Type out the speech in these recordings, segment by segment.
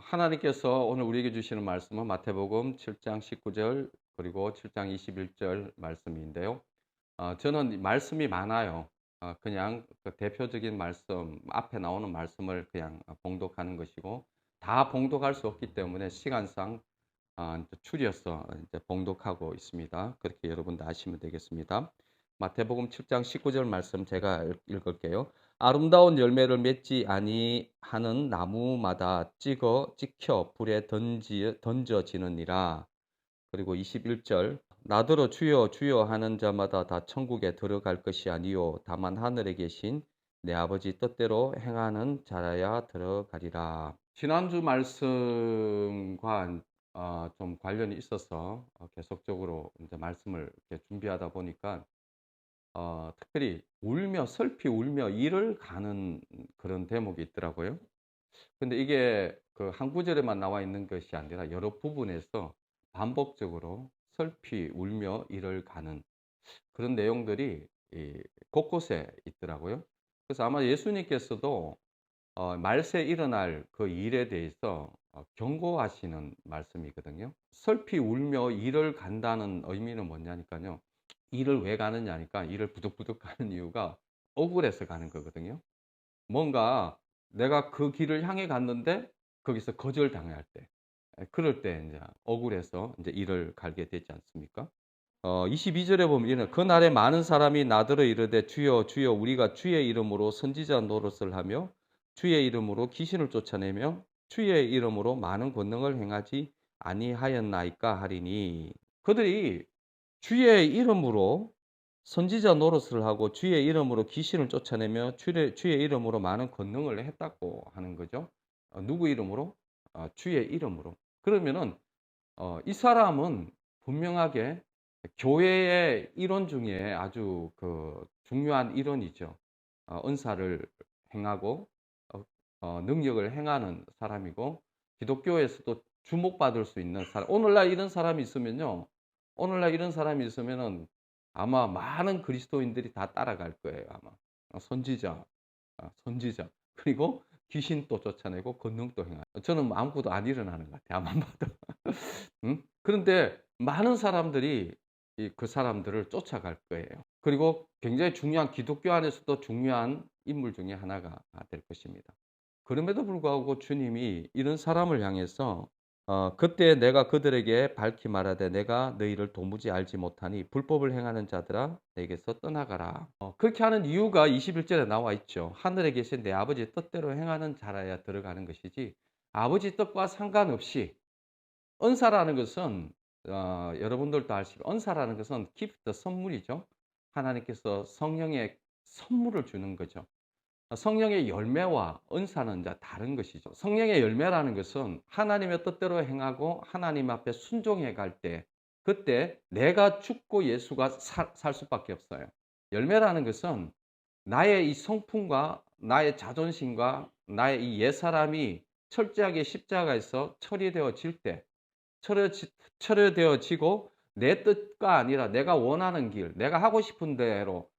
하나님께서 오늘 우리에게 주시는 말씀은 마태복음 7장 19절 그리고 7장 21절 말씀인데요. 저는 이 말씀이 많아요. 그냥 그 대표적인 말씀, 앞에 나오는 말씀을 그냥 봉독하는 것이고, 다 봉독할 수 없기 때문에 시간상 이제 추려서 이제 봉독하고 있습니다. 그렇게 여러분도 아시면 되겠습니다. 마태복음 7장 19절 말씀 제가 읽을게요. 아름다운 열매를 맺지 아니하는 나무마다 찍혀 불에 던져지느니라. 그리고 21절 나더러 주여 주여 하는 자마다 다 천국에 들어갈 것이 아니요 다만 하늘에 계신 내 아버지 뜻대로 행하는 자라야 들어가리라. 지난주 말씀과 좀 관련이 있어서 계속적으로 이제 말씀을 이렇게 준비하다 보니까 특별히 슬피 울며 이를 가는 그런 대목이 있더라고요. 근데 이게 그 한 구절에만 나와 있는 것이 아니라 여러 부분에서 반복적으로 슬피 울며 이를 가는 그런 내용들이 이 곳곳에 있더라고요. 그래서 아마 예수님께서도 말세 일어날 그 일에 대해서 경고하시는 말씀이거든요. 슬피 울며 이를 간다는 의미는 뭐냐니까요. 일을 왜 가느냐니까 일을 부득부득 가는 이유가 억울해서 가는 거거든요. 뭔가 내가 그 길을 향해 갔는데 거기서 거절당할 때, 그럴 때 이제 억울해서 이제 일을 갈게 되지 않습니까? 22절에 보면 이는 그날에 많은 사람이 나더러 이르되 주여 주여 우리가 주의 이름으로 선지자 노릇을 하며 주의 이름으로 귀신을 쫓아내며 주의 이름으로 많은 권능을 행하지 아니하였나이까 하리니. 그들이 주의 이름으로 선지자 노릇을 하고 주의 이름으로 귀신을 쫓아내며 주의 이름으로 많은 권능을 했다고 하는 거죠. 누구 이름으로? 주의 이름으로. 그러면은 이 사람은 분명하게 교회의 이론 중에 아주 그 중요한 이론이죠. 은사를 행하고 능력을 행하는 사람이고 기독교에서도 주목받을 수 있는 사람. 오늘날 이런 사람이 있으면은 아마 많은 그리스도인들이 다 따라갈 거예요, 아마. 선지자, 선지자. 그리고 귀신 또 쫓아내고 권능 또 행하고. 저는 뭐 아무것도 안 일어나는 것 같아요, 아만 봐도. 응? 그런데 많은 사람들이 그 사람들을 쫓아갈 거예요. 그리고 굉장히 중요한 기독교 안에서도 중요한 인물 중에 하나가 될 것입니다. 그럼에도 불구하고 주님이 이런 사람을 향해서 그때 내가 그들에게 밝히 말하되 내가 너희를 도무지 알지 못하니 불법을 행하는 자들아 내게서 떠나가라. 그렇게 하는 이유가 21절에 나와 있죠. 하늘에 계신 내 아버지의 뜻대로 행하는 자라야 들어가는 것이지 아버지 뜻과 상관없이 은사라는 것은 여러분들도 아시고 은사라는 것은 기프트 선물이죠. 하나님께서 성령의 선물을 주는 거죠. 성령의 열매와 은사는 이제 다른 것이죠. 성령의 열매라는 것은 하나님의 뜻대로 행하고 하나님 앞에 순종해 갈 때, 그때 내가 죽고 예수가 살 수밖에 없어요. 열매라는 것은 나의 이 성품과 나의 자존심과 나의 이 옛사람이 철저하게 십자가에서 처리되어질 때, 처리되어지고 내 뜻과 아니라 내가 원하는 길, 내가 하고 싶은 대로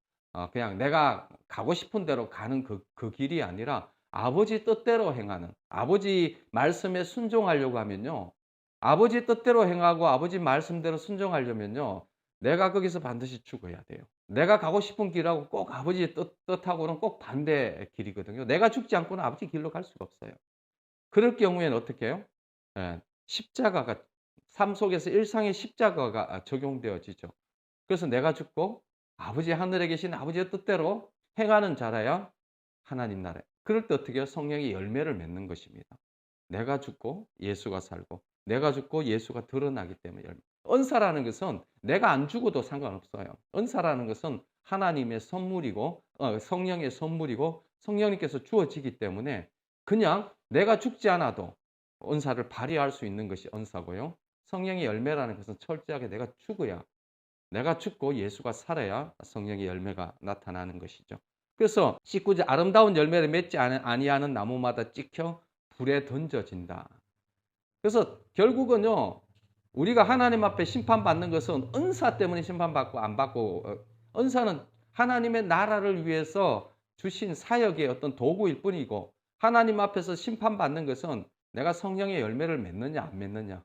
그냥 내가 가고 싶은 대로 가는 그 길이 아니라 아버지 뜻대로 행하는, 아버지 말씀에 순종하려고 하면요. 아버지 뜻대로 행하고 아버지 말씀대로 순종하려면요. 내가 거기서 반드시 죽어야 돼요. 내가 가고 싶은 길하고 꼭 아버지의 뜻하고는 꼭 반대 길이거든요. 내가 죽지 않고는 아버지 길로 갈 수가 없어요. 그럴 경우에는 어떻게 해요? 예, 십자가가 삶 속에서 일상의 십자가가 적용되어지죠. 그래서 내가 죽고 아버지 하늘에 계신 아버지의 뜻대로 행하는 자라야 하나님 나라에. 그럴 때 어떻게 해요? 성령의 열매를 맺는 것입니다. 내가 죽고 예수가 살고 내가 죽고 예수가 드러나기 때문에 열매. 은사라는 것은 내가 안 죽어도 상관없어요. 은사라는 것은 하나님의 선물이고 성령의 선물이고 성령님께서 주어지기 때문에 그냥 내가 죽지 않아도 은사를 발휘할 수 있는 것이 은사고요. 성령의 열매라는 것은 철저하게 내가 죽어야 내가 죽고 예수가 살아야 성령의 열매가 나타나는 것이죠. 그래서 19절 아름다운 열매를 맺지 아니하는 나무마다 찍혀 불에 던져진다. 그래서 결국은요. 우리가 하나님 앞에 심판받는 것은 은사 때문에 심판받고 안 받고 은사는 하나님의 나라를 위해서 주신 사역의 어떤 도구일 뿐이고 하나님 앞에서 심판받는 것은 내가 성령의 열매를 맺느냐 안 맺느냐.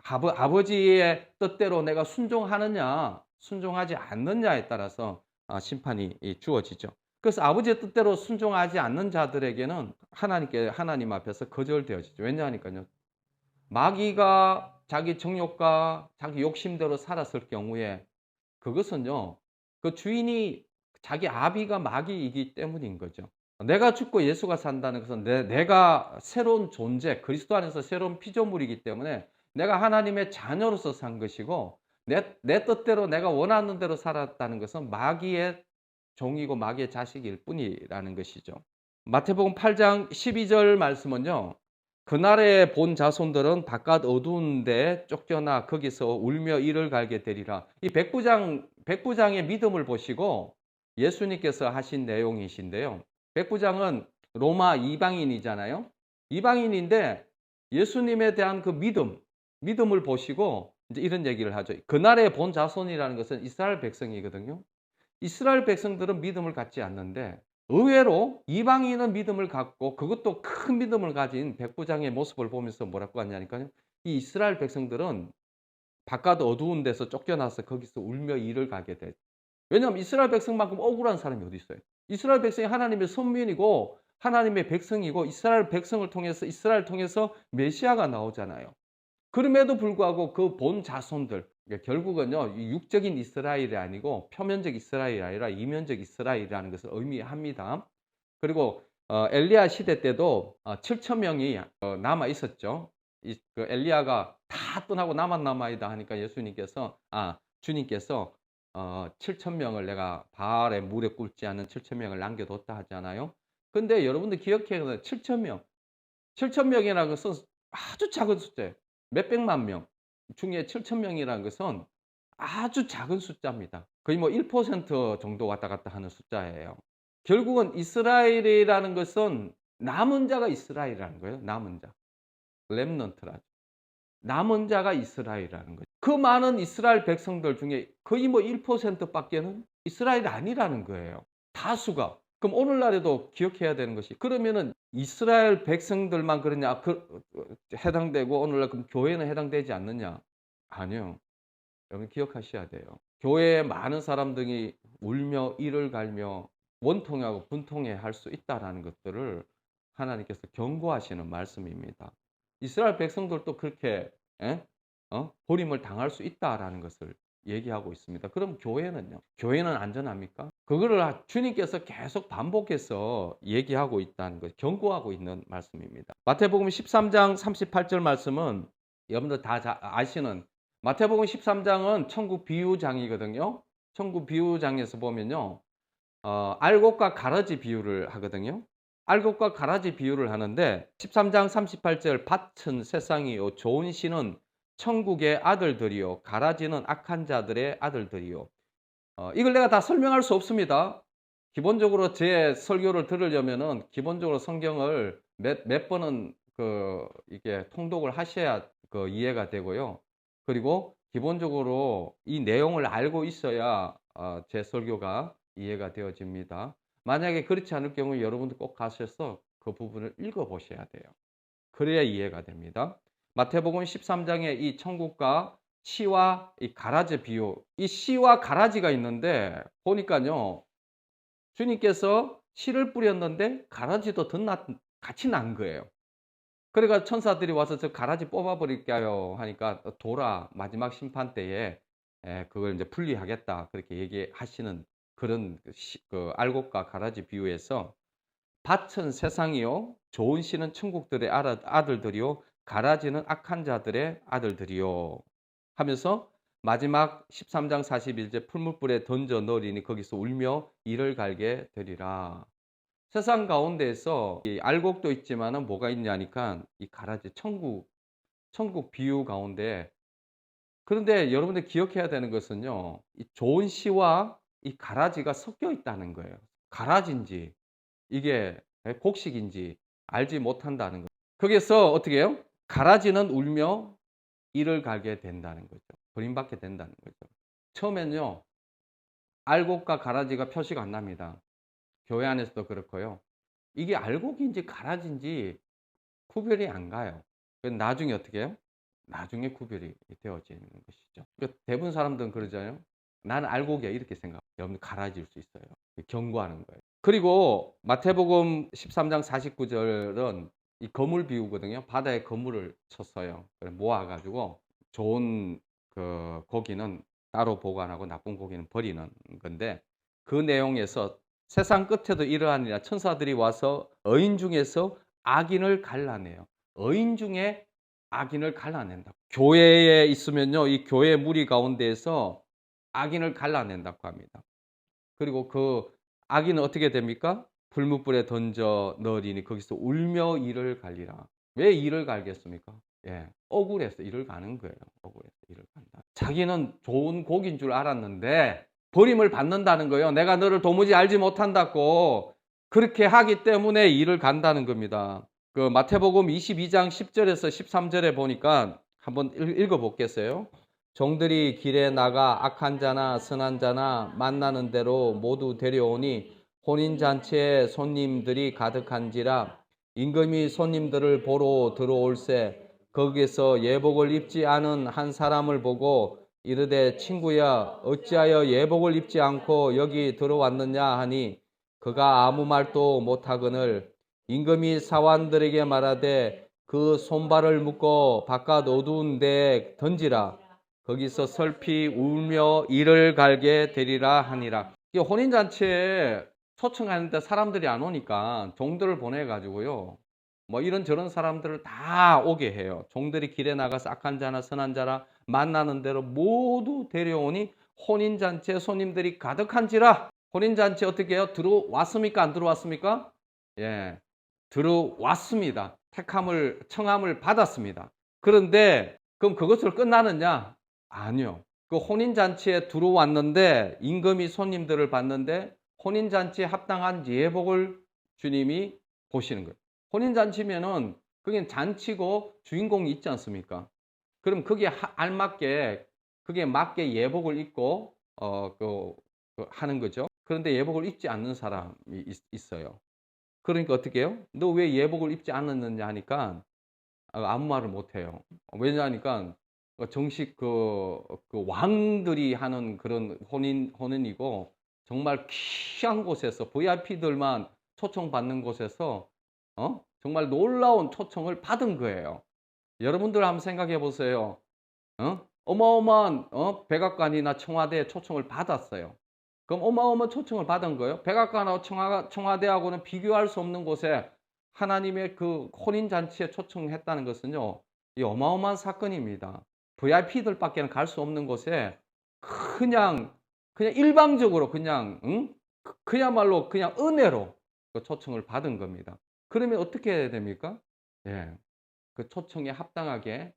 아버지의 뜻대로 내가 순종하느냐 순종하지 않느냐에 따라서 심판이 주어지죠. 그래서 아버지의 뜻대로 순종하지 않는 자들에게는 하나님 앞에서 거절되어지죠. 왜냐하니까요. 마귀가 자기 정욕과 자기 욕심대로 살았을 경우에 그것은요. 그 주인이 자기 아비가 마귀이기 때문인 거죠. 내가 죽고 예수가 산다는 것은 내가 새로운 존재, 그리스도 안에서 새로운 피조물이기 때문에 내가 하나님의 자녀로서 산 것이고 내 뜻대로 내가 원하는 대로 살았다는 것은 마귀의 종이고 마귀의 자식일 뿐이라는 것이죠. 마태복음 8장 12절 말씀은요. 그날에 본 자손들은 바깥 어두운 데 쫓겨나 거기서 울며 이를 갈게 되리라. 이 백부장의 믿음을 보시고 예수님께서 하신 내용이신데요. 백부장은 로마 이방인이잖아요. 이방인인데 예수님에 대한 그 믿음을 보시고 이제 이런 얘기를 하죠. 그날에 본 자손이라는 것은 이스라엘 백성이거든요. 이스라엘 백성들은 믿음을 갖지 않는데 의외로 이방인은 믿음을 갖고 그것도 큰 믿음을 가진 백부장의 모습을 보면서 뭐라고 하냐니까요. 이 이스라엘 백성들은 바깥 어두운 데서 쫓겨나서 거기서 울며 이를 가게 돼. 왜냐하면 이스라엘 백성만큼 억울한 사람이 어디 있어요. 이스라엘 백성이 하나님의 선민이고 하나님의 백성이고 이스라엘 백성을 통해서 이스라엘 통해서 메시아가 나오잖아요. 그럼에도 불구하고 그 본 자손들 결국은요 육적인 이스라엘이 아니고 표면적 이스라엘이 아니라 이면적 이스라엘이라는 것을 의미합니다. 그리고 엘리야 시대 때도 7천 명이 남아 있었죠. 그 엘리야가 다 떠나고 나만 남아있다 하니까 주님께서 7천 명을 내가 바알의 물에 꿇지 않은 7천 명을 남겨뒀다 하잖아요. 근데 여러분들 기억해야 돼요. 7천 명이라는 것은 아주 작은 숫자예요. 몇백만 명 중에 7천 명이라는 것은 아주 작은 숫자입니다. 거의 뭐 1% 정도 왔다 갔다 하는 숫자예요. 결국은 이스라엘이라는 것은 남은 자가 이스라엘이라는 거예요. 남은 자. 렘넌트라죠. 남은 자가 이스라엘이라는 거죠. 그 많은 이스라엘 백성들 중에 거의 뭐 1%밖에는 이스라엘이 아니라는 거예요. 다수가. 그럼 오늘날에도 기억해야 되는 것이 그러면은 이스라엘 백성들만 그러냐 해당되고 오늘날 그럼 교회는 해당되지 않느냐? 아니요. 여러분 기억하셔야 돼요. 교회에 많은 사람들이 울며 이를 갈며 원통하고 분통해 할 수 있다라는 것들을 하나님께서 경고하시는 말씀입니다. 이스라엘 백성들도 그렇게 버림을 당할 수 있다라는 것을 얘기하고 있습니다. 그럼 교회는요? 교회는 안전합니까? 그거를 주님께서 계속 반복해서 얘기하고 있다는 것, 경고하고 있는 말씀입니다. 마태복음 13장 38절 말씀은 여러분들 다 아시는 마태복음 13장은 천국 비유장이거든요. 천국 비유장에서 보면요. 알곡과 가라지 비유를 하거든요. 알곡과 가라지 비유를 하는데 13장 38절 밭은 세상이요 좋은 씨는 천국의 아들들이요 가라지는 악한 자들의 아들들이요. 이걸 내가 다 설명할 수 없습니다. 기본적으로 제 설교를 들으려면은 기본적으로 성경을 몇 번은 이게 통독을 하셔야 이해가 되고요. 그리고 기본적으로 이 내용을 알고 있어야 제 설교가 이해가 되어집니다. 만약에 그렇지 않을 경우 여러분들 꼭 가셔서 그 부분을 읽어보셔야 돼요. 그래야 이해가 됩니다. 마태복음 13장에 이 천국과 씨와 이 가라지 비유, 이 씨와 가라지가 있는데 보니까요. 주님께서 씨를 뿌렸는데 가라지도 같이 난 거예요. 그래가 천사들이 와서 저 가라지 뽑아버릴까요? 하니까 돌아 마지막 심판 때에 그걸 이제 분리하겠다 그렇게 얘기하시는 그런 그 알곡과 가라지 비유에서 밭은 세상이요 좋은 씨는 천국들의 아들들이요 가라지는 악한 자들의 아들들이요 하면서 마지막 13장 41절 풀무불에 던져 넣으리니 거기서 울며 이를 갈게 되리라. 세상 가운데에서 이 알곡도 있지만은 뭐가 있냐니까 이 가라지 천국 비유 가운데 그런데 여러분들 기억해야 되는 것은요. 이 좋은 씨와 이 가라지가 섞여 있다는 거예요. 가라지인지 이게 곡식인지 알지 못한다는 거예요. 거기서 어떻게 해요? 가라지는 울며 이를 갈게 된다는 거죠. 버림받게 된다는 거죠. 처음엔요. 알곡과 가라지가 표시가 안 납니다. 교회 안에서도 그렇고요. 이게 알곡인지 가라지인지 구별이 안 가요. 나중에 어떻게 해요? 나중에 구별이 되어지는 것이죠. 대부분 사람들은 그러잖아요. 나는 알고기야 이렇게 생각. 여러분 갈라질 수 있어요. 경고하는 거예요. 그리고 마태복음 13장 49절은 이 거물 비유거든요. 바다에 거물을 쳤어요. 모아가지고 좋은 그 고기는 따로 보관하고 나쁜 고기는 버리는 건데, 그 내용에서 세상 끝에도 이러하니라 천사들이 와서 의인 중에서 악인을 갈라내요. 의인 중에 악인을 갈라낸다. 교회에 있으면요, 이 교회 무리 가운데에서 악인을 갈라낸다고 합니다. 그리고 그 악인은 어떻게 됩니까? 불뭇불에 던져 넣으리니 거기서 울며 이를 갈리라. 왜 이를 갈겠습니까? 예, 억울해서 이를 가는 거예요. 억울해서 이를 간다. 자기는 좋은 곡인 줄 알았는데 버림을 받는다는 거예요. 내가 너를 도무지 알지 못한다고 그렇게 하기 때문에 이를 간다는 겁니다. 그 마태복음 22장 10절에서 13절에 보니까 한번 읽어보겠어요. 종들이 길에 나가 악한 자나 선한 자나 만나는 대로 모두 데려오니 혼인잔치에 손님들이 가득한지라. 임금이 손님들을 보러 들어올세 거기에서 예복을 입지 않은 한 사람을 보고 이르되 친구야 어찌하여 예복을 입지 않고 여기 들어왔느냐 하니 그가 아무 말도 못하거늘 임금이 사환들에게 말하되 그 손발을 묶어 바깥 어두운 데에 던지라. 거기서 슬피 울며 이를 갈게 되리라 하니라. 혼인잔치에 초청하는데 사람들이 안 오니까 종들을 보내가지고요, 뭐 이런저런 사람들을 다 오게 해요. 종들이 길에 나가서 악한 자나 선한 자라 만나는 대로 모두 데려오니 혼인잔치에 손님들이 가득한지라. 혼인잔치 어떻게 해요? 들어왔습니까? 안 들어왔습니까? 예, 들어왔습니다. 청함을 받았습니다. 그런데 그럼 그것으로 끝나느냐? 아니요. 그 혼인잔치에 들어왔는데 임금이 손님들을 봤는데 혼인잔치에 합당한 예복을 주님이 보시는 거예요. 혼인잔치면은 그게 잔치고 주인공이 있지 않습니까? 그럼 그게 알맞게 그게 맞게 예복을 입고 하는 거죠. 그런데 예복을 입지 않는 사람이 있어요. 그러니까 어떻게 해요? 너 왜 예복을 입지 않았느냐 하니까 아무 말을 못 해요. 왜냐하니까 정식 그 왕들이 하는 그런 혼인이고 정말 귀한 곳에서 VIP들만 초청받는 곳에서 정말 놀라운 초청을 받은 거예요. 여러분들 한번 생각해 보세요. 어마어마한 백악관이나 청와대에 초청을 받았어요. 그럼 어마어마한 초청을 받은 거예요. 백악관하고 청와대하고는 비교할 수 없는 곳에 하나님의 그 혼인잔치에 초청했다는 것은요, 이 어마어마한 사건입니다. VIP들밖에는 갈 수 없는 곳에 그냥 일방적으로 그야말로 그냥 은혜로 그 초청을 받은 겁니다. 그러면 어떻게 해야 됩니까? 예, 그 초청에 합당하게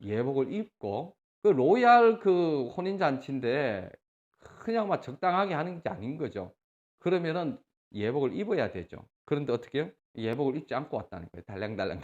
예복을 입고, 그 로얄 그 혼인잔치인데 그냥 막 적당하게 하는 게 아닌 거죠. 그러면은 예복을 입어야 되죠. 그런데 어떻게 해요? 예복을 입지 않고 왔다는 거예요. 달랑달랑.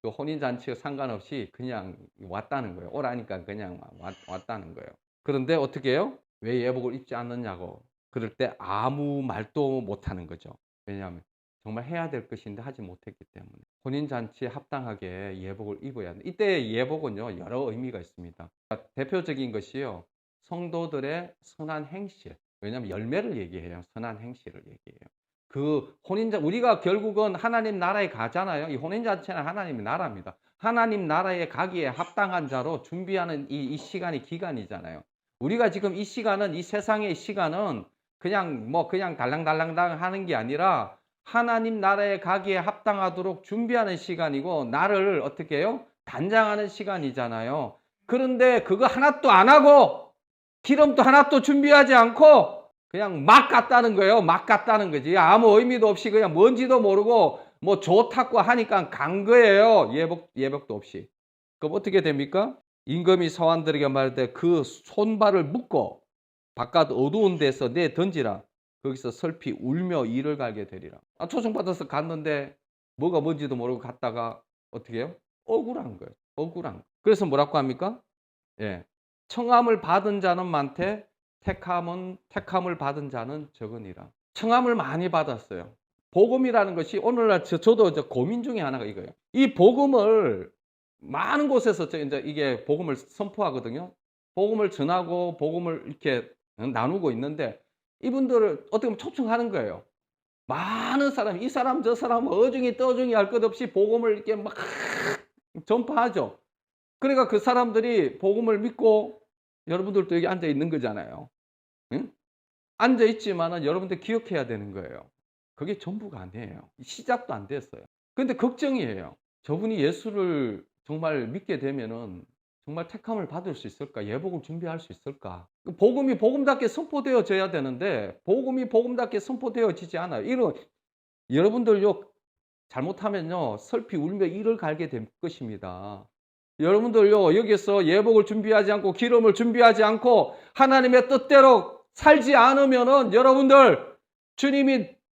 그 혼인잔치와 상관없이 그냥 왔다는 거예요. 오라니까 그냥 왔다는 거예요. 그런데 어떻게 해요? 왜 예복을 입지 않느냐고. 그럴 때 아무 말도 못하는 거죠. 왜냐하면 정말 해야 될 것인데 하지 못했기 때문에. 혼인잔치에 합당하게 예복을 입어야 합니다. 이때 예복은요, 여러 의미가 있습니다. 대표적인 것이요, 성도들의 선한 행실. 왜냐하면 열매를 얘기해요. 선한 행실을 얘기해요. 그 우리가 결국은 하나님 나라에 가잖아요. 이 혼인잔치는 하나님의 나라입니다. 하나님 나라에 가기에 합당한 자로 준비하는 이 시간이 기간이잖아요. 우리가 지금 이 시간은, 이 세상의 시간은 그냥 달랑달랑당 하는 게 아니라 하나님 나라에 가기에 합당하도록 준비하는 시간이고, 나를 어떻게 해요? 단장하는 시간이잖아요. 그런데 그거 하나도 안 하고 기름도 하나도 준비하지 않고 그냥 막 갔다는 거예요. 막 갔다는 거지. 아무 의미도 없이 그냥 뭔지도 모르고 뭐 좋다고 하니까 간 거예요. 예복도 없이. 그럼 어떻게 됩니까? 임금이 서원들에게 말할 때 그 손발을 묶고 바깥 어두운 데서 내 던지라. 거기서 슬피 울며 이를 갈게 되리라. 초청받아서 갔는데 뭐가 뭔지도 모르고 갔다가 어떻게 해요? 억울한 거예요. 억울한 거. 그래서 뭐라고 합니까? 예. 청함을 받은 자는 많되 택함을 받은 자는 적으니라. 청함을 많이 받았어요. 복음이라는 것이 오늘날 저도 고민 중에 하나가 이거예요. 이 복음을 많은 곳에서 이제 이게 복음을 선포하거든요. 복음을 전하고 복음을 이렇게 나누고 있는데 이분들을 어떻게 보면 초청하는 거예요. 많은 사람이 이 사람 저 사람 어중이 떠중이 할 것 없이 복음을 이렇게 막 전파하죠. 그러니까 그 사람들이 복음을 믿고 여러분들도 여기 앉아 있는 거잖아요. 응? 앉아 있지만은 여러분들 기억해야 되는 거예요. 그게 전부가 아니에요. 시작도 안 됐어요. 근데 걱정이에요. 저분이 예수를 정말 믿게 되면은 정말 택함을 받을 수 있을까? 예복을 준비할 수 있을까? 복음이 복음답게 선포되어져야 되는데 복음이 복음답게 선포되어지지 않아요. 이런 여러분들요 잘못하면요 슬피 울며 이를 갈게 될 것입니다. 여러분들요 여기서 예복을 준비하지 않고 기름을 준비하지 않고 하나님의 뜻대로 살지 않으면은 여러분들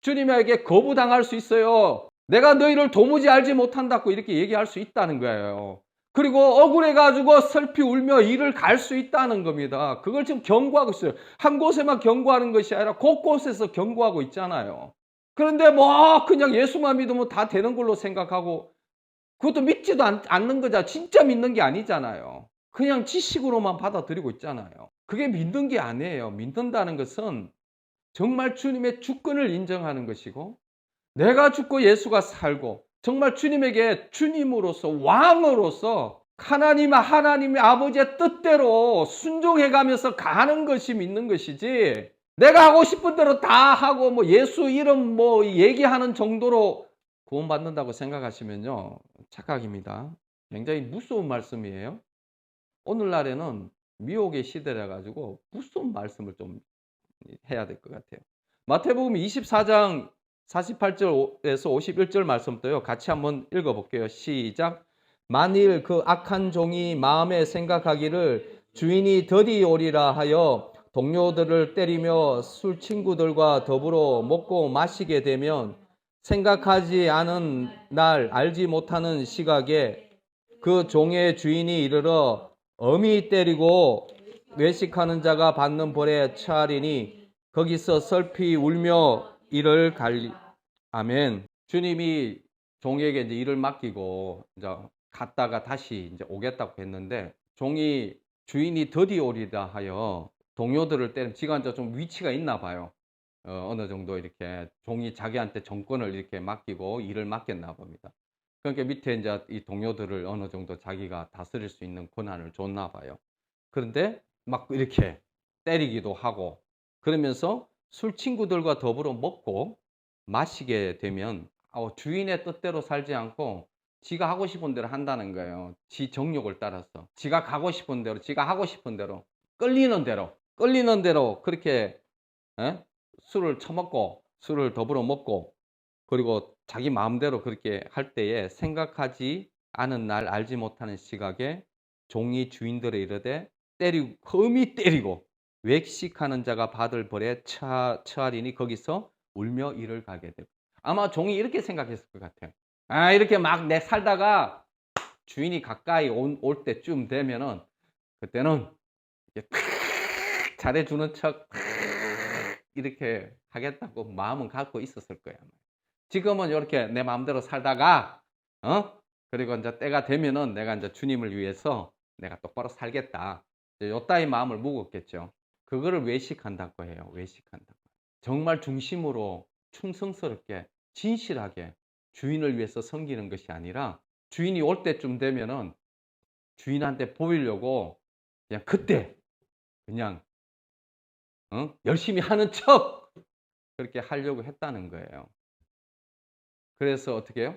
주님에게 거부당할 수 있어요. 내가 너희를 도무지 알지 못한다고 이렇게 얘기할 수 있다는 거예요. 그리고 억울해가지고 슬피 울며 이를 갈 수 있다는 겁니다. 그걸 지금 경고하고 있어요. 한 곳에만 경고하는 것이 아니라 곳곳에서 경고하고 있잖아요. 그런데 뭐 그냥 예수만 믿으면 다 되는 걸로 생각하고 그것도 믿지도 않는 거잖아. 진짜 믿는 게 아니잖아요. 그냥 지식으로만 받아들이고 있잖아요. 그게 믿는 게 아니에요. 믿는다는 것은 정말 주님의 주권을 인정하는 것이고 내가 죽고 예수가 살고 정말 주님에게 주님으로서 왕으로서 하나님의 아버지의 뜻대로 순종해가면서 가는 것이 믿는 것이지 내가 하고 싶은 대로 다 하고 뭐 예수 이름 뭐 얘기하는 정도로 구원받는다고 생각하시면요 착각입니다. 굉장히 무서운 말씀이에요. 오늘날에는 미혹의 시대라 가지고 무서운 말씀을 좀 해야 될 것 같아요. 마태복음 24장 48절에서 51절 말씀도요. 같이 한번 읽어볼게요. 시작. 만일 그 악한 종이 마음에 생각하기를 주인이 더디 오리라 하여 동료들을 때리며 술 친구들과 더불어 먹고 마시게 되면 생각하지 않은 날 알지 못하는 시각에 그 종의 주인이 이르러 엄히 때리고 외식하는 자가 받는 벌에 처하리니 거기서 슬피 울며 이를 갈리. 아멘. 주님이 종에게 이제 일을 맡기고 이제 갔다가 다시 이제 오겠다고 했는데 종이 주인이 더디 오리라 하여 동료들을 때리면 지가 이제 좀 위치가 있나 봐요. 어느 정도 이렇게 종이 자기한테 정권을 이렇게 맡기고 일을 맡겼나 봅니다. 그러니까 밑에 이제 이 동료들을 어느 정도 자기가 다스릴 수 있는 권한을 줬나 봐요. 그런데 막 이렇게 때리기도 하고 그러면서 술 친구들과 더불어 먹고 마시게 되면 주인의 뜻대로 살지 않고 지가 하고 싶은 대로 한다는 거예요. 지 정욕을 따라서 지가 가고 싶은 대로 지가 하고 싶은 대로 끌리는 대로 그렇게 술을 처먹고 술을 더불어 먹고 그리고 자기 마음대로 그렇게 할 때에 생각하지 않은 날 알지 못하는 시각에 종이 주인들에 이르되 때리고 험히 때리고 외식하는 자가 받을 벌에 처하리니 거기서 울며 이를 가게 되고 아마 종이 이렇게 생각했을 것 같아요. 이렇게 막 내 살다가 주인이 가까이 올 때쯤 되면은 그때는 잘해주는 척 이렇게 하겠다고 마음은 갖고 있었을 거야. 지금은 이렇게 내 마음대로 살다가 그리고 이제 때가 되면은 내가 이제 주님을 위해서 내가 똑바로 살겠다. 요따위 마음을 먹었겠죠. 그거를 외식한다고 해요. 외식한다고. 정말 중심으로 충성스럽게 진실하게 주인을 위해서 섬기는 것이 아니라 주인이 올 때쯤 되면은 주인한테 보이려고 그냥 그때 그냥 열심히 하는 척 그렇게 하려고 했다는 거예요. 그래서 어떻게 해요?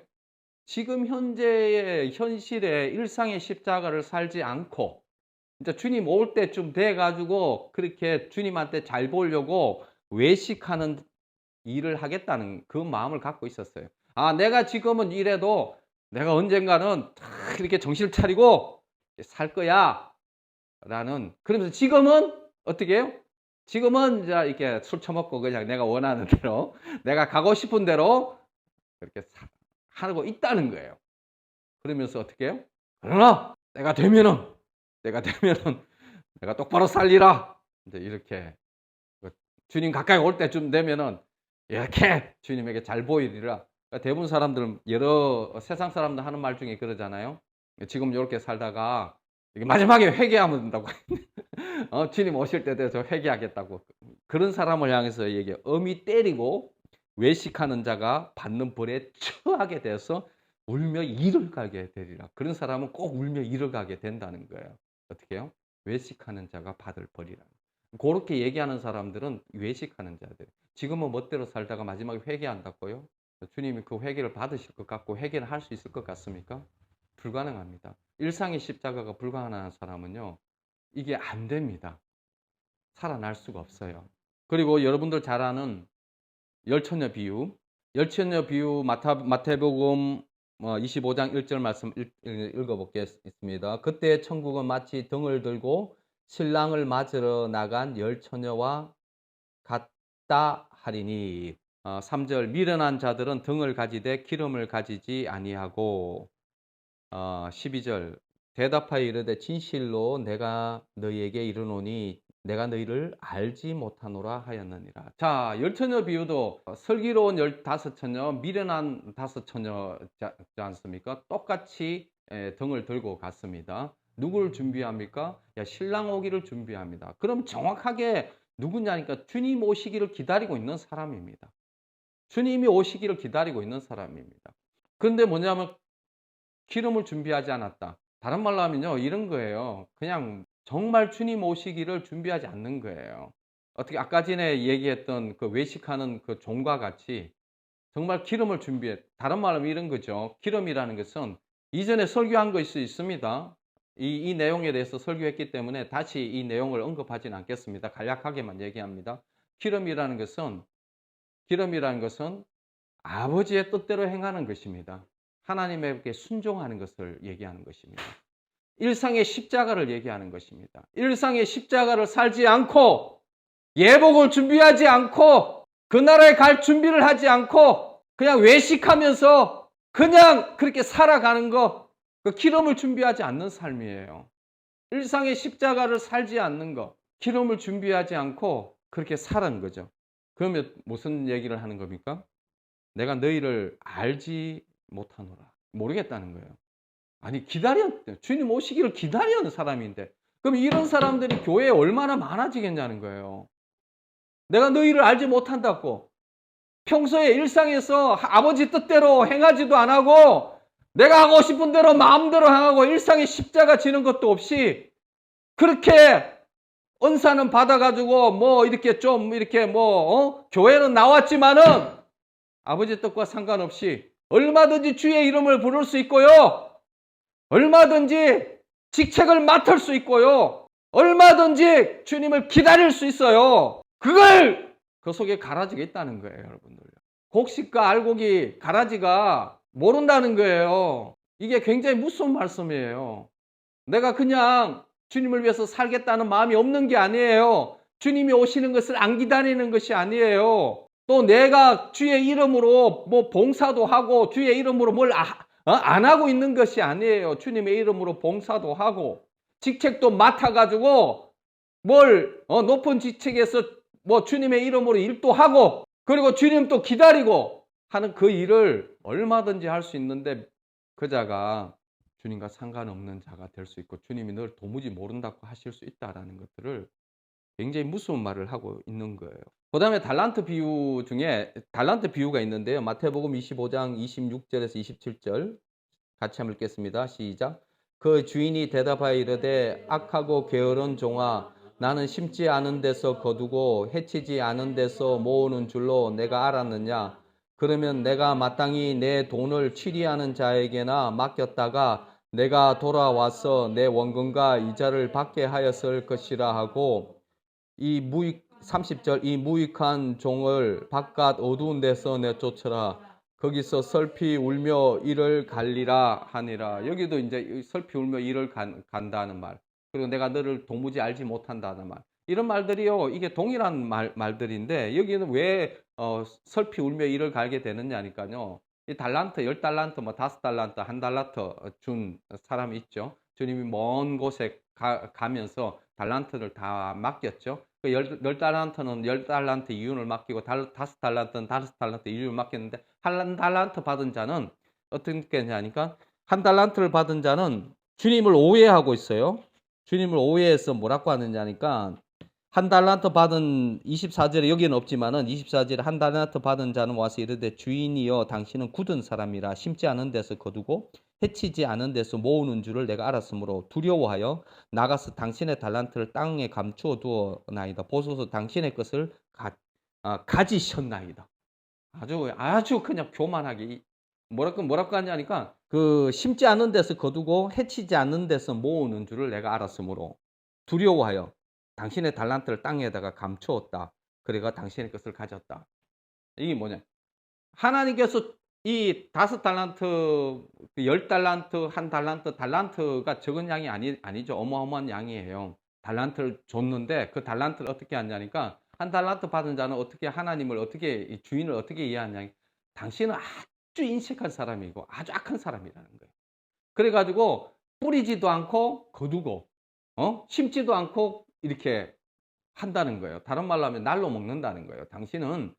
지금 현재의 현실의 일상의 십자가를 살지 않고 이제 주님 올 때쯤 돼 가지고 그렇게 주님한테 잘 보려고 외식하는 일을 하겠다는 그 마음을 갖고 있었어요. 내가 지금은 이래도 내가 언젠가는 이렇게 정신을 차리고 살 거야 라는 그러면서 지금은 어떻게 해요? 지금은 이제 이렇게 술 처먹고 그냥 내가 원하는 대로 내가 가고 싶은 대로 그렇게 하고 있다는 거예요. 그러면서 어떻게 해요? 그러나 내가 되면은 내가 똑바로 살리라. 이제 이렇게 주님 가까이 올 때쯤 되면은 이렇게 주님에게 잘 보이리라. 그러니까 대부분 사람들은 여러 세상 사람들 하는 말 중에 그러잖아요. 지금 이렇게 살다가 마지막에 회개하면 된다고. 주님 오실 때 돼서 회개하겠다고. 그런 사람을 향해서 얘기해. 엄히 때리고 외식하는 자가 받는 벌에 처하게 돼서 울며 이를 가게 되리라. 그런 사람은 꼭 울며 이를 가게 된다는 거예요. 어떻게 해요? 외식하는 자가 받을 벌이라. 그렇게 얘기하는 사람들은 외식하는 자들. 지금은 멋대로 살다가 마지막에 회개한다고요? 주님이 그 회개를 받으실 것 같고 회개를 할 수 있을 것 같습니까? 불가능합니다. 일상의 십자가가 불가능한 사람은요, 이게 안 됩니다. 살아날 수가 없어요. 그리고 여러분들 잘 아는 열처녀 비유. 열처녀 비유 마태복음 25장 1절 말씀 읽어보겠습니다. 그때 천국은 마치 등을 들고 신랑을 맞으러 나간 열처녀와 같다 하리니. 3절 미련한 자들은 등을 가지되 기름을 가지지 아니하고. 12절 대답하여 이르되 진실로 내가 너희에게 이르노니 내가 너희를 알지 못하노라 하였느니라. 자, 열처녀 비유도 슬기로운 15처녀, 미련한 5처녀지 않습니까? 똑같이 등을 들고 갔습니다. 누구를 준비합니까? 신랑 오기를 준비합니다. 그럼 정확하게 누구냐니까 주님 오시기를 기다리고 있는 사람입니다. 주님이 오시기를 기다리고 있는 사람입니다. 그런데 뭐냐면 기름을 준비하지 않았다. 다른 말로 하면요, 이런 거예요. 그냥 정말 주님 오시기를 준비하지 않는 거예요. 어떻게 아까 전에 얘기했던 그 외식하는 그 종과 같이 정말 기름을 준비해. 다른 말로 하면 이런 거죠. 기름이라는 것은 이전에 설교한 것이 있습니다. 이 내용에 대해서 설교했기 때문에 다시 이 내용을 언급하지는 않겠습니다. 간략하게만 얘기합니다. 기름이라는 것은 아버지의 뜻대로 행하는 것입니다. 하나님에게 순종하는 것을 얘기하는 것입니다. 일상의 십자가를 얘기하는 것입니다. 일상의 십자가를 살지 않고 예복을 준비하지 않고 그 나라에 갈 준비를 하지 않고 그냥 외식하면서 그냥 그렇게 살아가는 거, 그 기름을 준비하지 않는 삶이에요. 일상의 십자가를 살지 않는 거, 기름을 준비하지 않고 그렇게 사는 거죠. 그러면 무슨 얘기를 하는 겁니까? 내가 너희를 알지 못하노라. 모르겠다는 거예요. 아니, 주님 오시기를 기다리는 사람인데, 그럼 이런 사람들이 교회에 얼마나 많아지겠냐는 거예요. 내가 너희를 알지 못한다고. 평소에 일상에서 아버지 뜻대로 행하지도 안 하고, 내가 하고 싶은 대로 마음대로 행하고, 일상에 십자가 지는 것도 없이, 그렇게 은사는 받아가지고, 교회는 나왔지만은, 아버지 뜻과 상관없이 얼마든지 주의 이름을 부를 수 있고요. 얼마든지 직책을 맡을 수 있고요. 얼마든지 주님을 기다릴 수 있어요. 그 속에 가라지가 있다는 거예요, 여러분들. 곡식과 알곡이 가라지가 모른다는 거예요. 이게 굉장히 무서운 말씀이에요. 내가 그냥 주님을 위해서 살겠다는 마음이 없는 게 아니에요. 주님이 오시는 것을 안 기다리는 것이 아니에요. 또 내가 주의 이름으로 봉사도 하고 주의 이름으로 뭘 안 하고 있는 것이 아니에요. 주님의 이름으로 봉사도 하고 직책도 맡아가지고 높은 직책에서 주님의 이름으로 일도 하고 그리고 주님 또 기다리고 하는 그 일을 얼마든지 할 수 있는데 그 자가 주님과 상관없는 자가 될 수 있고 주님이 널 도무지 모른다고 하실 수 있다라는 것들을 굉장히 무서운 말을 하고 있는 거예요. 그 다음에 달란트 비유 중에 달란트 비유가 있는데요. 마태복음 25장 26절에서 27절 같이 한번 읽겠습니다. 시작. 그 주인이 대답하여 이르되 악하고 게으른 종아 나는 심지 않은 데서 거두고 해치지 않은 데서 모으는 줄로 내가 알았느냐. 그러면 내가 마땅히 내 돈을 취리하는 자에게나 맡겼다가 내가 돌아와서 내 원금과 이자를 받게 하였을 것이라 하고 30절 이 무익한 종을 바깥 어두운 데서 내쫓으라. 거기서 슬피 울며 이를 갈리라 하니라. 여기도 이제 슬피 울며 이를 간다는 말. 그리고 내가 너를 도무지 알지 못한다는 말. 이런 말들이요. 이게 동일한 말들인데 여기는 왜 슬피 울며 이를 갈게 되느냐니까요. 이 달란트, 10달란트, 5달란트, 1달란트 준 사람이 있죠. 주님이 먼 곳에 가면서 달란트를 다 맡겼죠. 그 10달란트는 10달란트 이윤을 맡기고 5달란트는 5달란트 이윤을 맡겼는데 1달란트 받은 자는 어떻게 했냐니까 1달란트를 받은 자는 주님을 오해하고 있어요. 주님을 오해해서 뭐라고 하느냐니까 1달란트 받은 24절에 여기는 없지만은 24절에 1달란트 받은 자는 와서 이르되 주인이여 당신은 굳은 사람이라 심지 않은 데서 거두고 해치지 않은 데서 모으는 줄을 내가 알았으므로 두려워하여 나가서 당신의 달란트를 땅에 감추어 두어나이다. 보소서 당신의 것을 가지셨나이다. 아주 그냥 교만하게 뭐라고 하냐니까 그 심지 않은 데서 거두고 해치지 않는 데서 모으는 줄을 내가 알았으므로 두려워하여 당신의 달란트를 땅에다가 감추었다. 그래가 당신의 것을 가졌다. 이게 뭐냐? 하나님께서 이 5달란트, 10달란트, 1달란트, 달란트가 적은 양이 아니죠. 어마어마한 양이에요. 달란트를 줬는데 그 달란트를 어떻게 하냐니까 1달란트 받은 자는 어떻게 하나님을 어떻게 주인을 어떻게 이해하냐? 당신은 아주 인색한 사람이고 아주 악한 사람이라는 거예요. 그래가지고 뿌리지도 않고 거두고 심지도 않고 이렇게 한다는 거예요. 다른 말로 하면 날로 먹는다는 거예요. 당신은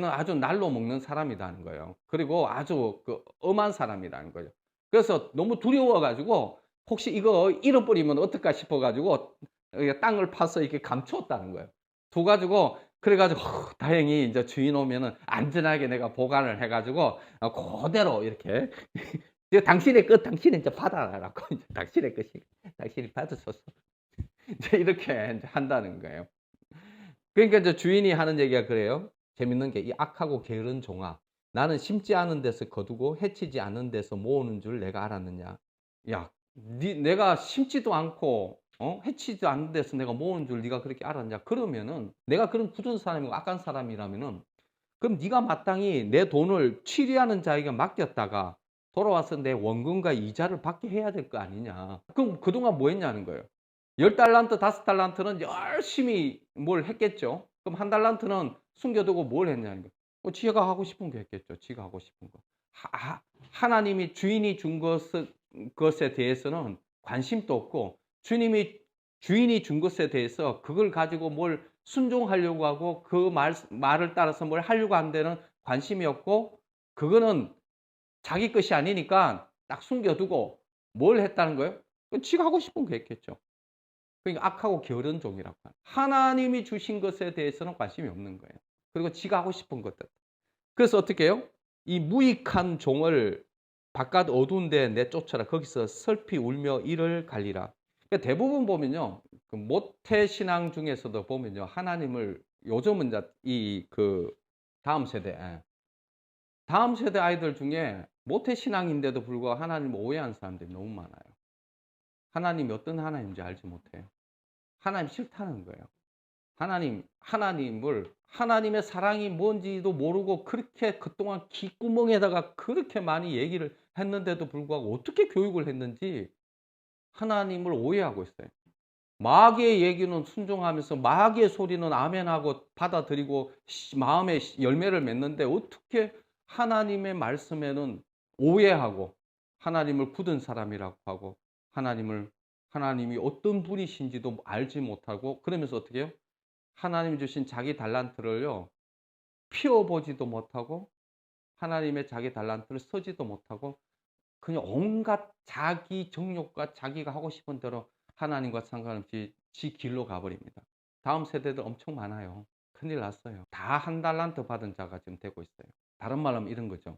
아주 날로 먹는 사람이라는 거예요. 그리고 아주 엄한 사람이라는 거예요. 그래서 너무 두려워가지고 혹시 이거 잃어버리면 어떨까 싶어가지고 땅을 파서 이렇게 감추었다는 거예요. 두가지고 그래가지고 다행히 이제 주인 오면은 안전하게 내가 보관을 해가지고 그대로 이렇게 당신의 것 당신이 이제 받아라라고 이제 당신의 것이 당신이 받으소서 이제 이렇게 이제 한다는 거예요. 그러니까 이제 주인이 하는 얘기가 그래요. 재밌는 게 이 악하고 게으른 종아, 나는 심지 않은 데서 거두고 해치지 않은 데서 모으는 줄 내가 알았느냐. 야, 내가 심지도 않고 해치지도 않는 데서 내가 모으는 줄 네가 그렇게 알았냐. 그러면은 내가 그런 굳은 사람이고 악한 사람이라면은 그럼 네가 마땅히 내 돈을 취리하는 자에게 맡겼다가 돌아와서 내 원금과 이자를 받게 해야 될 거 아니냐. 그럼 그동안 뭐 했냐는 거예요. 10달란트, 5달란트는 열심히 뭘 했겠죠. 그럼 1달란트는 숨겨두고 뭘 했냐는 거예요. 지가 하고 싶은 거 했겠죠. 지가 하고 싶은 거. 하나님이 주인이 준 것에 대해서는 관심도 없고 주인이 준 것에 대해서 그걸 가지고 뭘 순종하려고 하고 그 말을 따라서 뭘 하려고 하는 데는 관심이 없고 그거는 자기 것이 아니니까 딱 숨겨두고 뭘 했다는 거예요? 지가 하고 싶은 거 했겠죠. 그러니까 악하고 게으른 종이라고 합니다. 하나님이 주신 것에 대해서는 관심이 없는 거예요. 그리고 지가 하고 싶은 것들. 그래서 어떻게 해요? 이 무익한 종을 바깥 어두운 데 내쫓아라. 거기서 슬피 울며 이를 갈리라. 그러니까 대부분 보면요. 그 모태 신앙 중에서도 보면요. 하나님을 요즘은 다음 세대 아이들 중에 모태 신앙인데도 불구하고 하나님을 오해하는 사람들이 너무 많아요. 하나님이 어떤 하나님인지 알지 못해요. 하나님 싫다는 거예요. 하나님의 사랑이 뭔지도 모르고 그렇게 그동안 귓구멍에다가 그렇게 많이 얘기를 했는데도 불구하고 어떻게 교육을 했는지 하나님을 오해하고 있어요. 마귀의 얘기는 순종하면서 마귀의 소리는 아멘하고 받아들이고 마음에 열매를 맺는데 어떻게 하나님의 말씀에는 오해하고 하나님을 굳은 사람이라고 하고 하나님이 어떤 분이신지도 알지 못하고 그러면서 어떻게 해요? 하나님이 주신 자기 달란트를요 피워보지도 못하고 하나님의 자기 달란트를 쓰지도 못하고 그냥 온갖 자기 정욕과 자기가 하고 싶은 대로 하나님과 상관없이 지 길로 가버립니다. 다음 세대들 엄청 많아요. 큰일 났어요. 다 1달란트 받은 자가 지금 되고 있어요. 다른 말로 하면 이런 거죠.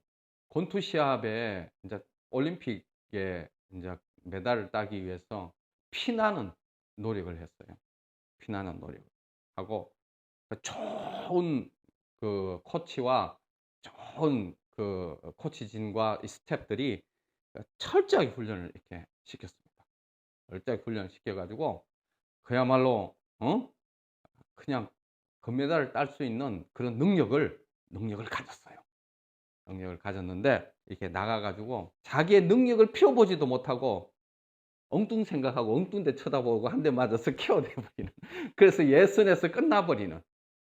권투 시합에 이제 올림픽에 이제 메달을 따기 위해서 피나는 노력을 했어요. 피나는 노력을 하고 좋은 그 코치와 좋은 그 코치진과 스태프들이 철저하게 훈련을 이렇게 시켰습니다. 철저하게 훈련을 시켜가지고 그야말로 그냥 금메달을 딸 수 있는 그런 능력을 가졌어요. 능력을 가졌는데 이렇게 나가가지고 자기의 능력을 피워보지도 못하고 엉뚱 생각하고 엉뚱 데 쳐다보고 한 대 맞아서 KO돼버리는 그래서 예선에서 끝나버리는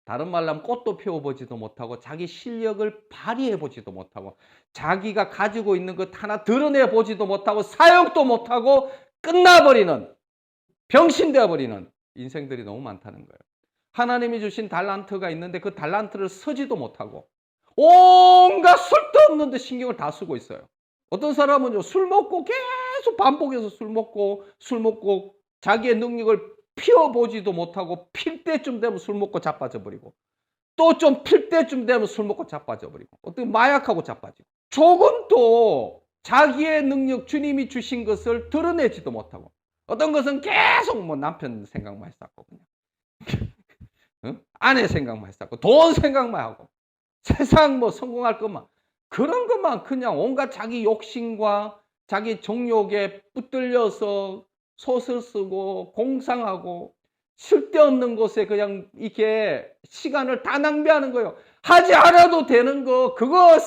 다른 말로 하면 꽃도 피워보지도 못하고 자기 실력을 발휘해보지도 못하고 자기가 가지고 있는 것 하나 드러내보지도 못하고 사역도 못하고 끝나버리는 병신되어버리는 인생들이 너무 많다는 거예요. 하나님이 주신 달란트가 있는데 그 달란트를 쓰지도 못하고 온갖 쓸데없는 데 신경을 다 쓰고 있어요. 어떤 사람은요, 술 먹고 계속 반복해서 술 먹고 자기의 능력을 피워보지도 못하고 필 때쯤 되면 술 먹고 자빠져 버리고 또 좀 필 때쯤 되면 술 먹고 자빠져 버리고 어떻게 마약하고 자빠지고 조금도 자기의 능력, 주님이 주신 것을 드러내지도 못하고 어떤 것은 계속 뭐 남편 생각만 했었고 그냥 응? 아내 생각만 했었고 돈 생각만 하고 세상 뭐 성공할 것만 그런 것만 그냥 온갖 자기 욕심과 자기 정욕에 붙들려서 솥을 쓰고 공상하고 쓸데없는 곳에 그냥 이렇게 시간을 다 낭비하는 거예요. 하지 않아도 되는 거 그거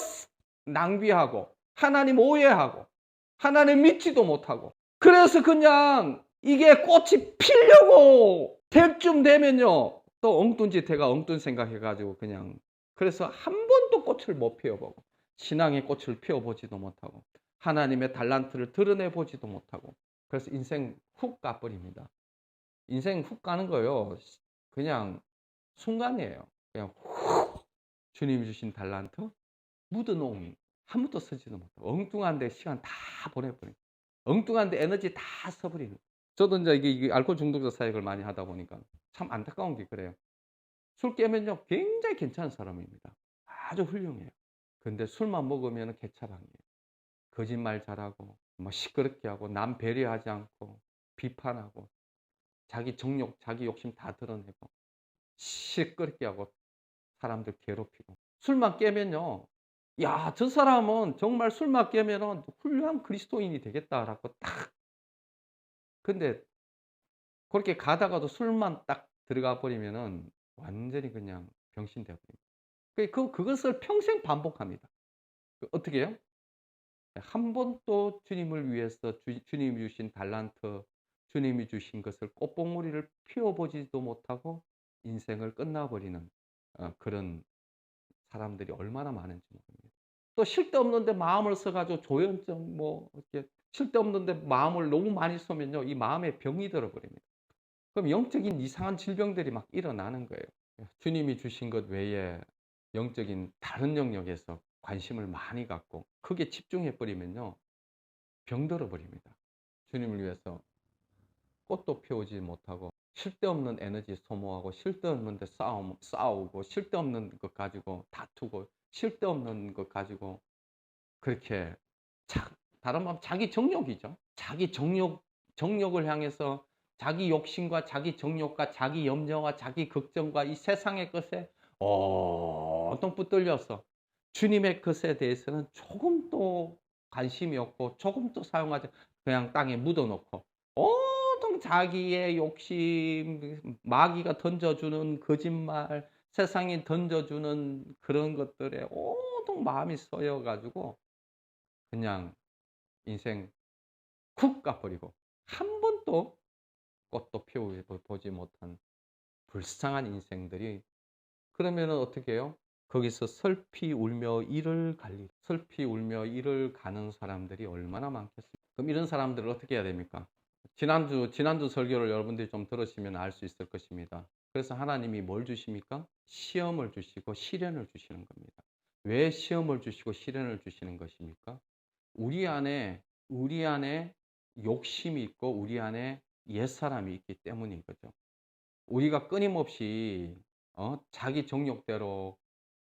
낭비하고 하나님 오해하고 하나님 믿지도 못하고 그래서 그냥 이게 꽃이 피려고 될 쯤 되면요 또 엉뚱 짓 해가 엉뚱 생각해가지고 그냥 그래서 한 번도 꽃을 못 피워보고 신앙의 꽃을 피워보지도 못하고 하나님의 달란트를 드러내보지도 못하고 그래서 인생 훅 가버립니다. 인생 훅 가는 거요. 그냥 순간이에요. 그냥 훅 주님이 주신 달란트 묻어놓은 아무것도 쓰지도 못하고 엉뚱한 데 시간 다 보내버리고 엉뚱한 데 에너지 다 써버리는. 저도 이제 이게 알코올 중독자 사역을 많이 하다 보니까 참 안타까운 게 그래요. 술 깨면요 굉장히 괜찮은 사람입니다. 아주 훌륭해요. 근데 술만 먹으면 개차반이에요. 거짓말 잘하고 뭐 시끄럽게 하고 남 배려하지 않고 비판하고 자기 정욕, 자기 욕심 다 드러내고 시끄럽게 하고 사람들 괴롭히고 술만 깨면요 야, 저 사람은 정말 술만 깨면은 훌륭한 그리스도인이 되겠다라고 딱 근데 그렇게 가다가도 술만 딱 들어가 버리면은 완전히 그냥 병신 되어 버립니다. 그것을 평생 반복합니다. 어떻게 해요? 한 번도 주님을 위해서 주님이 주신 달란트, 주님이 주신 것을 꽃봉오리를 피워보지도 못하고 인생을 끝나버리는 그런 사람들이 얼마나 많은지 모릅니다. 또 쓸데없는데 마음을 써가지고 조현증 뭐 이렇게 쓸데없는데 마음을 너무 많이 쏘면요 이 마음에 병이 들어버립니다. 그럼 영적인 이상한 질병들이 막 일어나는 거예요. 주님이 주신 것 외에 영적인 다른 영역에서 관심을 많이 갖고 크게 집중해 버리면요 병들어 버립니다. 주님을 위해서 꽃도 피우지 못하고 쓸데없는 에너지 소모하고 쓸데없는 데 싸우고 쓸데없는 것 가지고 다투고 쓸데없는 것 가지고 그렇게 다른 말 자기 정욕이죠. 자기 정욕을 향해서 자기 욕심과 자기 정욕과 자기 염려와 자기 걱정과 이 세상의 것에 온통 붙들려서 주님의 것에 대해서는 조금도 관심이 없고 조금도 사용하지 그냥 땅에 묻어놓고 온통 자기의 욕심 마귀가 던져주는 거짓말 세상이 던져주는 그런 것들에 온통 마음이 쏘여가지고 그냥 인생 쿡 가버리고 한 번도 꽃도 피워보지 못한 불쌍한 인생들이 그러면 어떻게 해요? 거기서 슬피 울며 이를 갈리 슬피 울며 이를 가는 사람들이 얼마나 많겠습니까? 그럼 이런 사람들을 어떻게 해야 됩니까? 지난주 설교를 여러분들이 좀 들으시면 알 수 있을 것입니다. 그래서 하나님이 뭘 주십니까? 시험을 주시고 시련을 주시는 겁니다. 왜 시험을 주시고 시련을 주시는 것입니까? 우리 안에 욕심이 있고 우리 안에 옛사람이 있기 때문인 거죠. 우리가 끊임없이 자기 정욕대로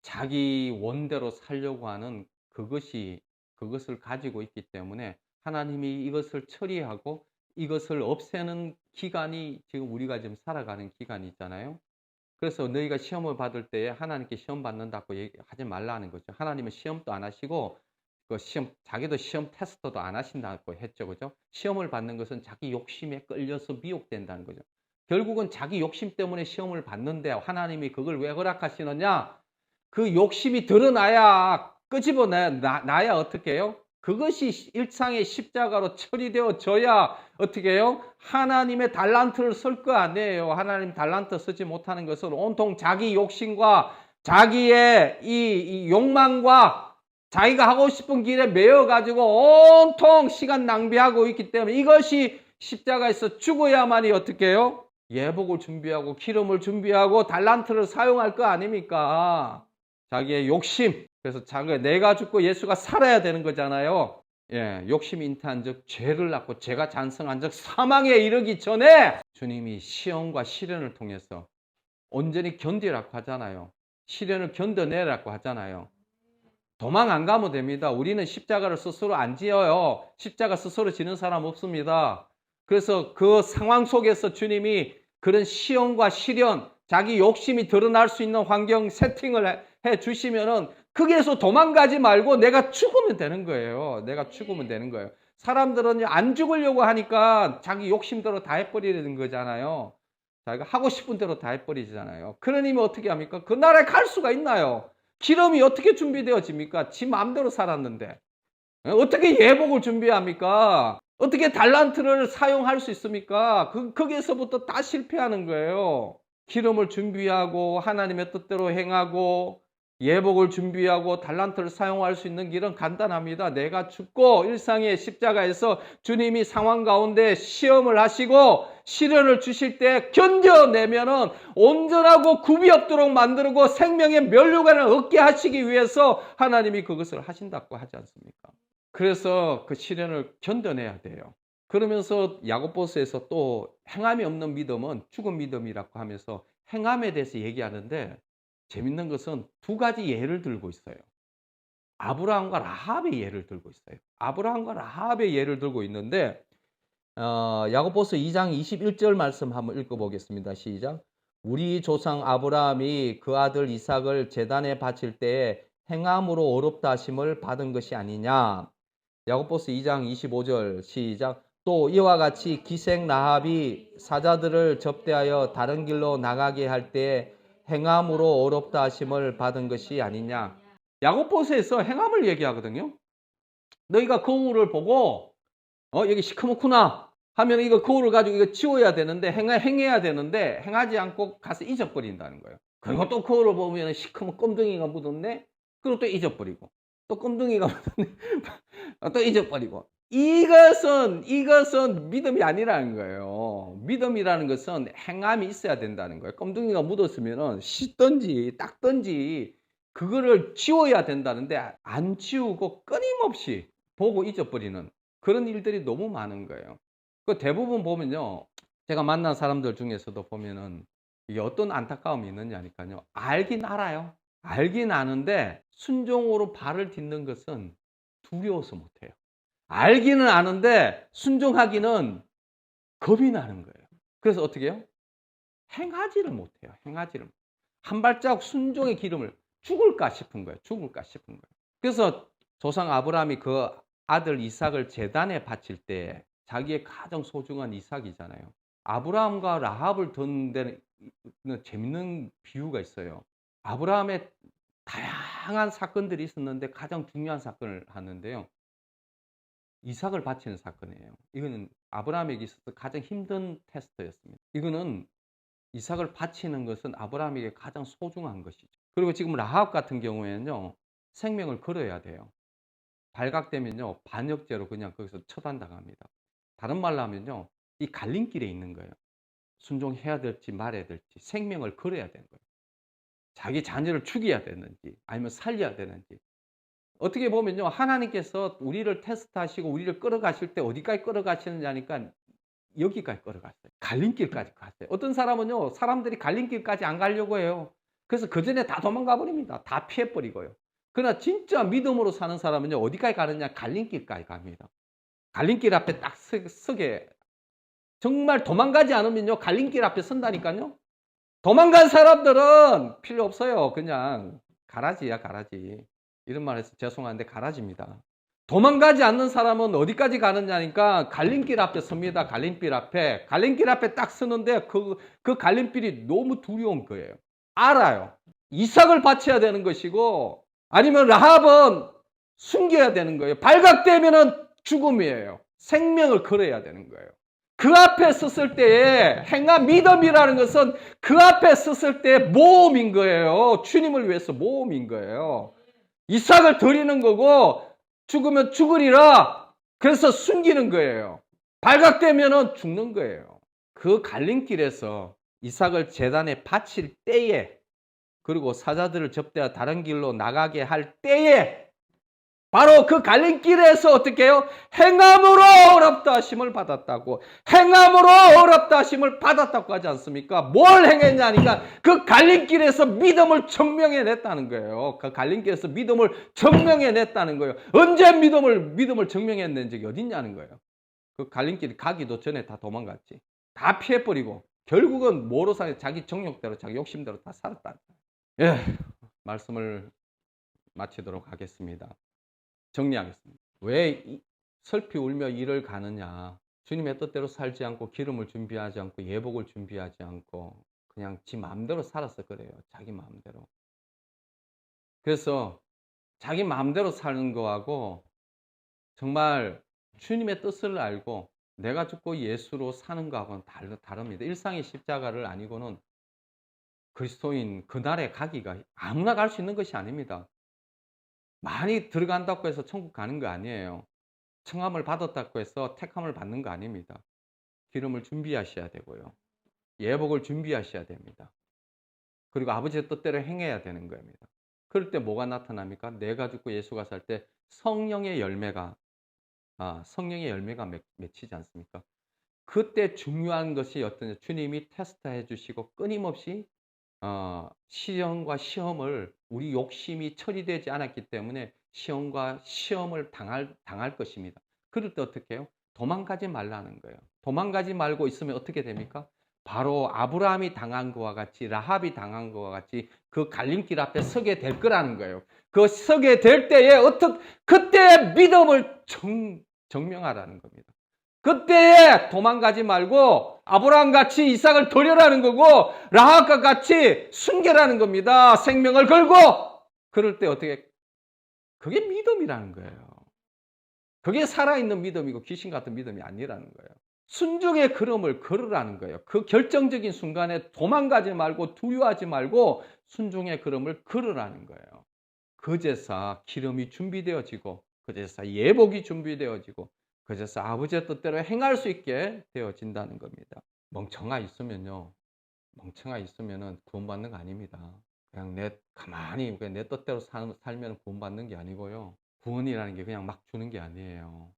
자기 원대로 살려고 하는 그것을 가지고 있기 때문에 하나님이 이것을 처리하고 이것을 없애는 기간이 지금 우리가 지금 살아가는 기간이 있잖아요. 그래서 너희가 시험을 받을 때에 하나님께 시험 받는다고 하지 말라는 거죠. 하나님은 시험도 안 하시고 자기도 시험 테스트도 안 하신다고 했죠. 그죠? 시험을 받는 것은 자기 욕심에 끌려서 미혹된다는 거죠. 결국은 자기 욕심 때문에 시험을 받는데 하나님이 그걸 왜 허락하시느냐? 그 욕심이 드러나야 끄집어나야 어떻게 해요? 그것이 일상의 십자가로 처리되어져야 어떻게 해요? 하나님의 달란트를 쓸 거 아니에요. 하나님 달란트 쓰지 못하는 것은 온통 자기 욕심과 자기의 이 욕망과 자기가 하고 싶은 길에 매여가지고 온통 시간 낭비하고 있기 때문에 이것이 십자가에서 죽어야만이 어떻게 해요? 예복을 준비하고 기름을 준비하고 달란트를 사용할 거 아닙니까? 자기의 욕심. 그래서 내가 죽고 예수가 살아야 되는 거잖아요. 예, 욕심 인태한 즉 죄를 낳고 죄가 잔성한 즉 사망에 이르기 전에 주님이 시험과 시련을 통해서 온전히 견디라고 하잖아요. 시련을 견뎌내라고 하잖아요. 도망 안 가면 됩니다. 우리는 십자가를 스스로 안 지어요. 십자가 스스로 지는 사람 없습니다. 그래서 그 상황 속에서 주님이 그런 시험과 시련, 자기 욕심이 드러날 수 있는 환경 세팅을 해 주시면은 거기에서 도망가지 말고 내가 죽으면 되는 거예요. 내가 죽으면 되는 거예요. 사람들은 안 죽으려고 하니까 자기 욕심대로 다 해버리는 거잖아요. 자기가 하고 싶은 대로 다 해버리잖아요. 그러니면 어떻게 합니까? 그 나라에 갈 수가 있나요? 기름이 어떻게 준비되어집니까? 지 마음대로 살았는데. 어떻게 예복을 준비합니까? 어떻게 달란트를 사용할 수 있습니까? 거기에서부터 다 실패하는 거예요. 기름을 준비하고 하나님의 뜻대로 행하고 예복을 준비하고 달란트를 사용할 수 있는 길은 간단합니다. 내가 죽고 일상의 십자가에서 주님이 상황 가운데 시험을 하시고 시련을 주실 때 견뎌내면은 온전하고 굽이 없도록 만들고 생명의 면류관을 얻게 하시기 위해서 하나님이 그것을 하신다고 하지 않습니까? 그래서 그 시련을 견뎌내야 돼요. 그러면서 야고보서에서 또 행함이 없는 믿음은 죽은 믿음이라고 하면서 행함에 대해서 얘기하는데 재밌는 것은 두 가지 예를 들고 있어요. 아브라함과 라합의 예를 들고 있어요. 아브라함과 라합의 예를 들고 있는데 야고보서 2장 21절 말씀 한번 읽어보겠습니다. 시작. 우리 조상 아브라함이 그 아들 이삭을 제단에 바칠 때에 행함으로 어렵다 하심을 받은 것이 아니냐. 야고보서 2장 25절 시작. 또 이와 같이 기생 라합이 사자들을 접대하여 다른 길로 나가게 할 때에 행함으로 어렵다 하심을 받은 것이 아니냐. 야고보서에서 행함을 얘기하거든요. 너희가 거울을 보고 여기 시커멓구나 하면 이거 거울을 가지고 이거 지워야 되는데 행해야 되는데 행하지 않고 가서 잊어버린다는 거예요. 그리고 또 거울을 보면 시커먼 껌둥이가 묻었네. 그리고 또 잊어버리고 또 껌둥이가 묻었네. 또 잊어버리고. 이것은 믿음이 아니라는 거예요. 믿음이라는 것은 행함이 있어야 된다는 거예요. 껌둥이가 묻었으면 씻든지 닦든지 그거를 지워야 된다는데 안 지우고 끊임없이 보고 잊어버리는 그런 일들이 너무 많은 거예요. 그 대부분 보면요. 제가 만난 사람들 중에서도 보면은 이게 어떤 안타까움이 있느냐니까요. 알긴 알아요. 알긴 아는데 순종으로 발을 딛는 것은 두려워서 못해요. 알기는 아는데 순종하기는 겁이 나는 거예요. 그래서 어떻게 해요? 행하지를 못해요. 행하지를. 한 발자국 순종의 기름을 죽을까 싶은 거예요. 죽을까 싶은 거예요. 그래서 조상 아브라함이 그 아들 이삭을 제단에 바칠 때 자기의 가장 소중한 이삭이잖아요. 아브라함과 라합을 둔 데는 재밌는 비유가 있어요. 아브라함의 다양한 사건들이 있었는데 가장 중요한 사건을 하는데요. 이삭을 바치는 사건이에요. 이거는 아브라함에게 있어서 가장 힘든 테스트였습니다. 이거는 이삭을 바치는 것은 아브라함에게 가장 소중한 것이죠. 그리고 지금 라합 같은 경우에는요. 생명을 걸어야 돼요. 발각되면요. 반역죄로 그냥 거기서 처단당합니다. 다른 말로 하면요. 이 갈림길에 있는 거예요. 순종해야 될지 말아야 될지 생명을 걸어야 되는 거예요. 자기 자녀를 죽여야 되는지 아니면 살려야 되는지. 어떻게 보면요. 하나님께서 우리를 테스트하시고 우리를 끌어가실 때 어디까지 끌어가시느냐니까 여기까지 끌어갔어요. 갈림길까지 갔어요. 어떤 사람은요. 사람들이 갈림길까지 안 가려고 해요. 그래서 그 전에 다 도망가 버립니다. 다 피해버리고요. 그러나 진짜 믿음으로 사는 사람은요. 어디까지 가느냐. 갈림길까지 갑니다. 갈림길 앞에 딱 서게 정말 도망가지 않으면요. 갈림길 앞에 선다니까요. 도망간 사람들은 필요 없어요. 그냥 가라지야 가라지. 이런 말 해서 죄송한데 가라지입니다. 도망가지 않는 사람은 어디까지 가느냐니까 갈림길 앞에 섭니다. 갈림길 앞에. 갈림길 앞에 딱 서는데 그 갈림길이 너무 두려운 거예요. 알아요. 이삭을 바쳐야 되는 것이고 아니면 라합은 숨겨야 되는 거예요. 발각되면은 죽음이에요. 생명을 걸어야 되는 거예요. 그 앞에 섰을 때에 행함 믿음이라는 것은 그 앞에 섰을 때 모험인 거예요. 주님을 위해서 모험인 거예요. 이삭을 드리는 거고 죽으면 죽으리라. 그래서 숨기는 거예요. 발각되면은 죽는 거예요. 그 갈림길에서 이삭을 제단에 바칠 때에, 그리고 사자들을 접대하 다른 길로 나가게 할 때에, 바로 그 갈림길에서 어떻게 해요? 행함으로 어렵다 하심을 받았다고. 행함으로 어렵다 하심을 받았다고 하지 않습니까? 뭘 행했냐니까 그 갈림길에서 믿음을 증명해냈다는 거예요. 그 갈림길에서 믿음을 증명해냈다는 거예요. 언제 믿음을 증명해낸 적이 어딨냐는 거예요. 그 갈림길 가기도 전에 다 도망갔지. 다 피해버리고 결국은 뭐로 사 자기 정욕대로 자기 욕심대로 다 살았다. 예, 말씀을 마치도록 하겠습니다. 정리하겠습니다. 왜 슬피 울며 이를 가느냐. 주님의 뜻대로 살지 않고 기름을 준비하지 않고 예복을 준비하지 않고 그냥 지 마음대로 살아서 그래요. 자기 마음대로. 그래서 자기 마음대로 사는 거하고 정말 주님의 뜻을 알고 내가 죽고 예수로 사는 거하고는 다릅니다. 일상의 십자가를 아니고는 그리스도인 그날에 가기가 아무나 갈 수 있는 것이 아닙니다. 많이 들어간다고 해서 천국 가는 거 아니에요. 청함을 받았다고 해서 택함을 받는 거 아닙니다. 기름을 준비하셔야 되고요. 예복을 준비하셔야 됩니다. 그리고 아버지의 뜻대로 행해야 되는 겁니다. 그럴 때 뭐가 나타납니까? 내가 죽고 예수가 살 때 성령의 열매가 맺히지 않습니까? 그때 중요한 것이 어떤 주님이 테스트해 주시고 끊임없이 시험과 시험을 우리 욕심이 처리되지 않았기 때문에 시험과 시험을 당할 것입니다. 그럴 때 어떻게 해요? 도망가지 말라는 거예요. 도망가지 말고 있으면 어떻게 됩니까? 바로 아브라함이 당한 것과 같이 라합이 당한 것과 같이 그 갈림길 앞에 서게 될 거라는 거예요. 그 서게 될 때에 그때의 믿음을 증명하라는 겁니다. 그때에 도망가지 말고 아브라함같이 이삭을 드려라는 거고 라합과 같이 순결하는 겁니다. 생명을 걸고. 그럴 때 어떻게, 그게 믿음이라는 거예요. 그게 살아있는 믿음이고 귀신 같은 믿음이 아니라는 거예요. 순종의 걸음을 걸으라는 거예요. 그 결정적인 순간에 도망가지 말고 두려워하지 말고 순종의 걸음을 걸으라는 거예요. 그제서 기름이 준비되어지고 그제서 예복이 준비되어지고 그제서 아버지의 뜻대로 행할 수 있게 되어진다는 겁니다. 멍청아 있으면요. 멍청아 있으면은 구원받는 거 아닙니다. 그냥 가만히 내 뜻대로 살면 구원받는 게 아니고요. 구원이라는 게 그냥 막 주는 게 아니에요.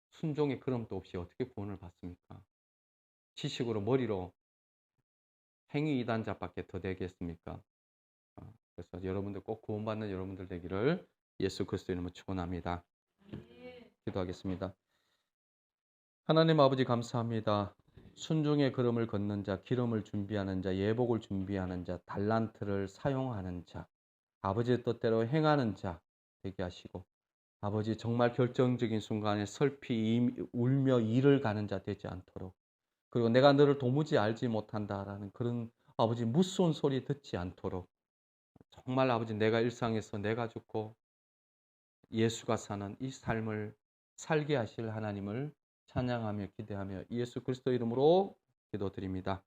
순종의 걸음도 없이 어떻게 구원을 받습니까? 지식으로 머리로 행위 이단자밖에 더 되겠습니까? 그래서 여러분들 꼭 구원받는 여러분들 되기를 예수 그리스도 이름으로 축원합니다. 기도하겠습니다. 하나님 아버지 감사합니다. 순종의 걸음을 걷는 자, 기름을 준비하는 자, 예복을 준비하는 자, 달란트를 사용하는 자, 아버지의 뜻대로 행하는 자 되게 하시고 아버지 정말 결정적인 순간에 슬피 울며 이를 가는 자 되지 않도록, 그리고 내가 너를 도무지 알지 못한다라는 그런 아버지 무서운 소리 듣지 않도록 정말 아버지 내가 일상에서 내가 죽고 예수가 사는 이 삶을 살게 하실 하나님을 찬양하며 기대하며 예수 그리스도 이름으로 기도드립니다.